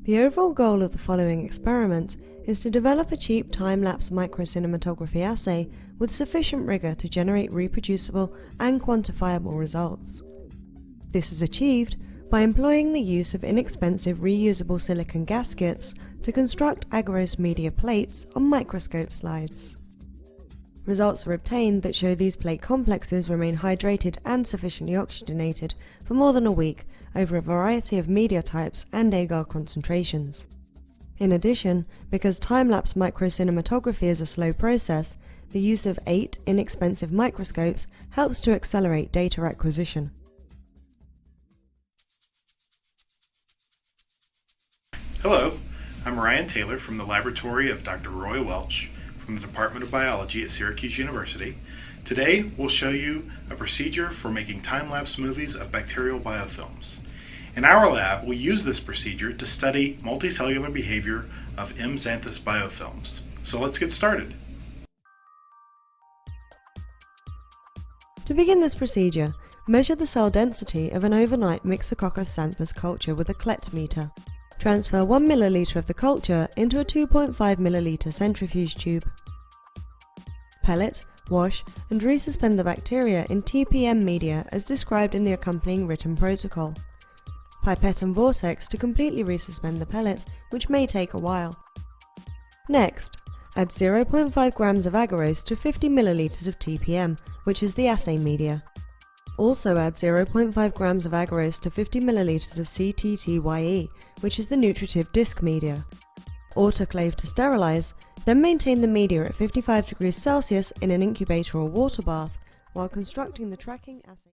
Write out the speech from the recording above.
The overall goal of the following experiment is to develop a cheap time-lapse microcinematography assay with sufficient rigor to generate reproducible and quantifiable results. This is achieved by employing the use of inexpensive reusable silicone gaskets to construct agarose media plates on microscope slides. Results are obtained that show these plate complexes remain hydrated and sufficiently oxygenated for more than a week over a variety of media types and agar concentrations. In addition, because time-lapse microcinematography is a slow process, the use of 8 inexpensive microscopes helps to accelerate data acquisition. Hello, I'm Rion Taylor from the laboratory of Dr. Roy Welch from the Department of Biology at Syracuse University. Today we'll show you a procedure for making time-lapse movies of bacterial biofilms. In our lab, we use this procedure to study multicellular behavior of M. xanthus biofilms. So let's get started. To begin this procedure, measure the cell density of an overnight Myxococcus xanthus culture with a Klett meter. Transfer 1 ml of the culture into a 2.5 ml centrifuge tube. Pellet, wash, and resuspend the bacteria in TPM media as described in the accompanying written protocol. Pipette and vortex to completely resuspend the pellet, which may take a while. Next, add 0.5 grams of agarose to 50 ml of TPM, which is the assay media. Also add 0.5 grams of agarose to 50 ml of CTTYE, which is the nutritive disc media. Autoclave to sterilize, then maintain the media at 55 degrees Celsius in an incubator or water bath while constructing the tracking assay.